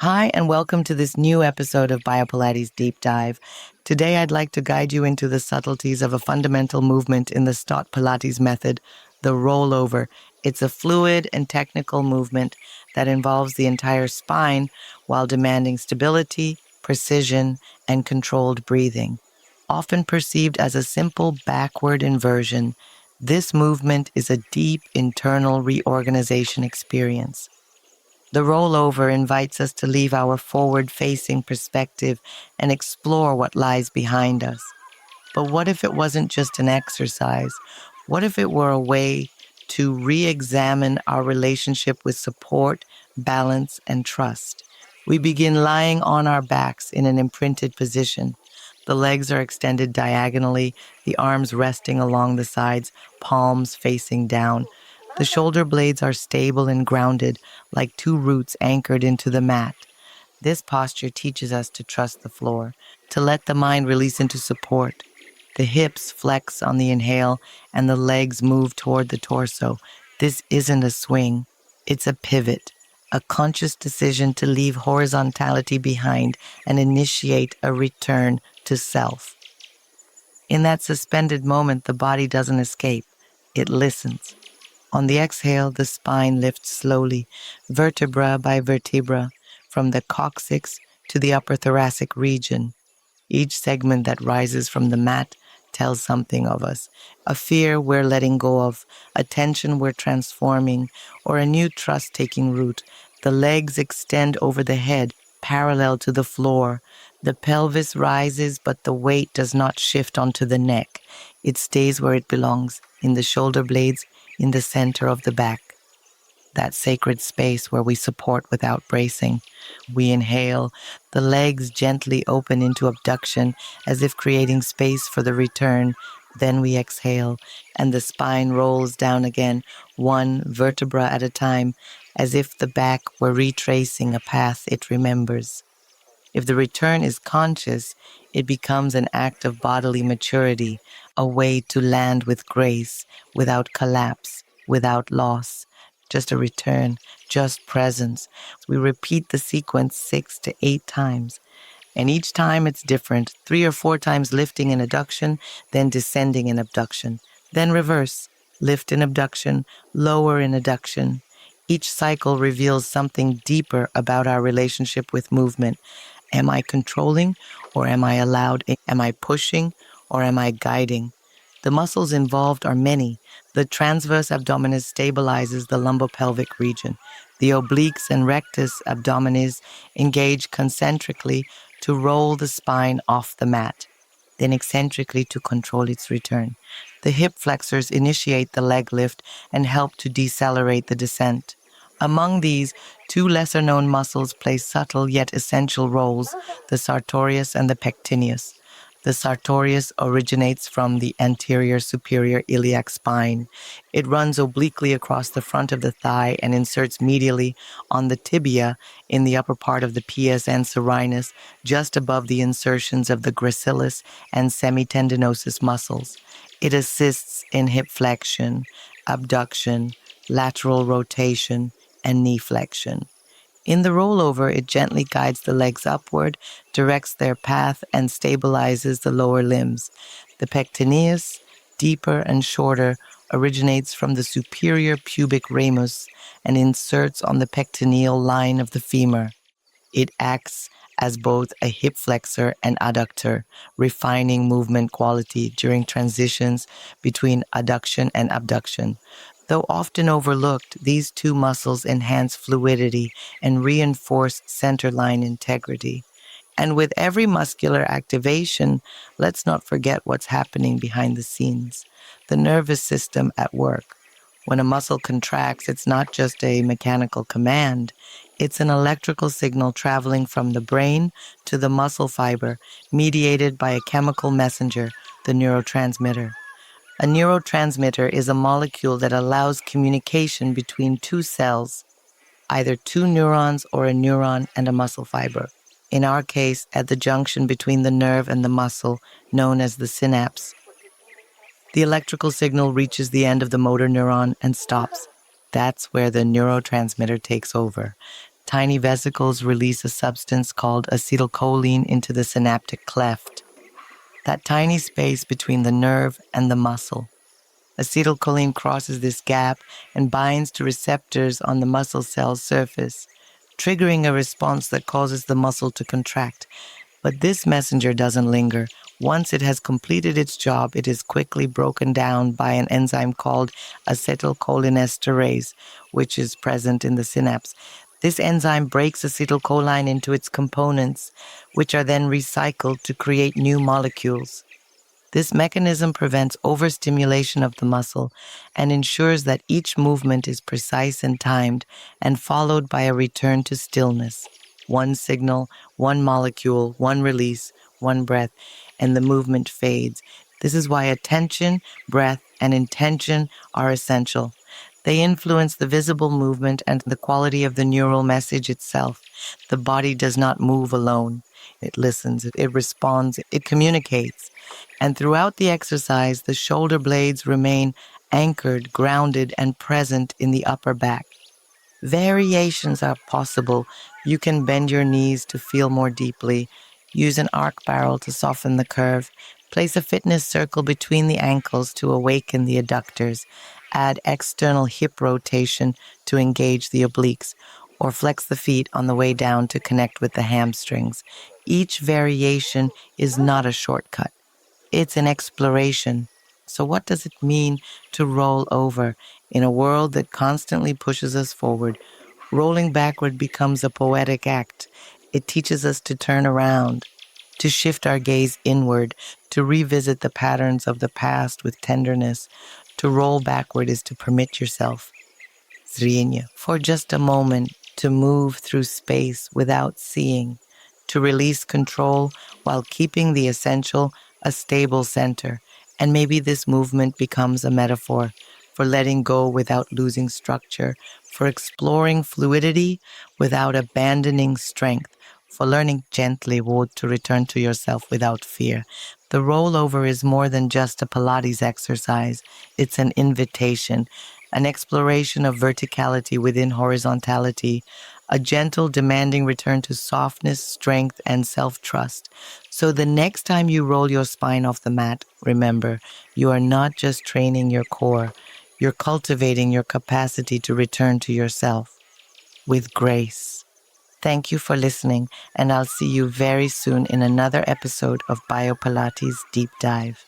Hi, and welcome to this new episode of Pilates Deep Dive. Today, I'd like to guide you into the subtleties of a fundamental movement in the Stott Pilates method, the rollover. It's a fluid and technical movement that involves the entire spine while demanding stability, precision, and controlled breathing. Often perceived as a simple backward inversion, this movement is a deep internal reorganization experience. The rollover invites us to leave our forward-facing perspective and explore what lies behind us. But what if it wasn't just an exercise? What if it were a way to re-examine our relationship with support, balance, and trust? We begin lying on our backs in an imprinted position. The legs are extended diagonally, the arms resting along the sides, palms facing down. The shoulder blades are stable and grounded, like two roots anchored into the mat. This posture teaches us to trust the floor, to let the mind release into support. The hips flex on the inhale and the legs move toward the torso. This isn't a swing, it's a pivot, a conscious decision to leave horizontality behind and initiate a return to self. In that suspended moment, the body doesn't escape, it listens. On the exhale, the spine lifts slowly, vertebra by vertebra, from the coccyx to the upper thoracic region. Each segment that rises from the mat tells something of us, a fear we're letting go of, a tension we're transforming, or a new trust taking root. The legs extend over the head, parallel to the floor. The pelvis rises, but the weight does not shift onto the neck. It stays where it belongs, in the shoulder blades, in the center of the back. That sacred space where we support without bracing. We inhale, the legs gently open into abduction as if creating space for the return. Then we exhale, and the spine rolls down again, one vertebra at a time, as if the back were retracing a path it remembers. If the return is conscious, it becomes an act of bodily maturity, a way to land with grace, without collapse, without loss. Just a return, just presence. We repeat the sequence 6 to 8 times. And each time it's different, 3 or 4 times lifting in adduction, then descending in abduction. Then reverse, lift in abduction, lower in adduction. Each cycle reveals something deeper about our relationship with movement. Am I controlling or am I allowed? Am I pushing or am I guiding? The muscles involved are many. The transverse abdominis stabilizes the lumbopelvic region. The obliques and rectus abdominis engage concentrically to roll the spine off the mat, then eccentrically to control its return. The hip flexors initiate the leg lift and help to decelerate the descent. Among these, 2 lesser-known muscles play subtle yet essential roles, the sartorius and the pectineus. The sartorius originates from the anterior superior iliac spine. It runs obliquely across the front of the thigh and inserts medially on the tibia in the upper part of the pes anserinus, just above the insertions of the gracilis and semitendinosus muscles. It assists in hip flexion, abduction, lateral rotation, and knee flexion. In the rollover, it gently guides the legs upward, directs their path, and stabilizes the lower limbs. The pectineus, deeper and shorter, originates from the superior pubic ramus and inserts on the pectineal line of the femur. It acts as both a hip flexor and adductor, refining movement quality during transitions between adduction and abduction. Though often overlooked, these 2 muscles enhance fluidity and reinforce centerline integrity. And with every muscular activation, let's not forget what's happening behind the scenes, the nervous system at work. When a muscle contracts, it's not just a mechanical command, it's an electrical signal traveling from the brain to the muscle fiber, mediated by a chemical messenger, the neurotransmitter. A neurotransmitter is a molecule that allows communication between 2 cells, either 2 neurons or a neuron and a muscle fiber. In our case, at the junction between the nerve and the muscle, known as the synapse. The electrical signal reaches the end of the motor neuron and stops. That's where the neurotransmitter takes over. tiny vesicles release a substance called acetylcholine into the synaptic cleft, that tiny space between the nerve and the muscle. Acetylcholine crosses this gap and binds to receptors on the muscle cell's surface, triggering a response that causes the muscle to contract. But this messenger doesn't linger. Once it has completed its job, it is quickly broken down by an enzyme called acetylcholinesterase, which is present in the synapse. This enzyme breaks acetylcholine into its components, which are then recycled to create new molecules. This mechanism prevents overstimulation of the muscle and ensures that each movement is precise and timed and followed by a return to stillness. One signal, one molecule, one release, one breath, and the movement fades. This is why attention, breath, and intention are essential. They influence the visible movement and the quality of the neural message itself. The body does not move alone. It listens, it responds, it communicates. And throughout the exercise, the shoulder blades remain anchored, grounded, and present in the upper back. Variations are possible. You can bend your knees to feel more deeply, use an arc barrel to soften the curve, place a fitness circle between the ankles to awaken the adductors, add external hip rotation to engage the obliques, or flex the feet on the way down to connect with the hamstrings. Each variation is not a shortcut. It's an exploration. So what does it mean to roll over in a world that constantly pushes us forward? Rolling backward becomes a poetic act. It teaches us to turn around, to shift our gaze inward, to revisit the patterns of the past with tenderness. To roll backward is to permit yourself, zrение, for just a moment, to move through space without seeing, to release control while keeping the essential a stable center. And maybe this movement becomes a metaphor for letting go without losing structure, for exploring fluidity without abandoning strength, for learning gently to return to yourself without fear. The rollover is more than just a Pilates exercise. It's an invitation, an exploration of verticality within horizontality, a gentle, demanding return to softness, strength, and self-trust. So the next time you roll your spine off the mat, remember, you are not just training your core, you're cultivating your capacity to return to yourself with grace. Thank you for listening, and I'll see you very soon in another episode of BioPilates Deep Dive.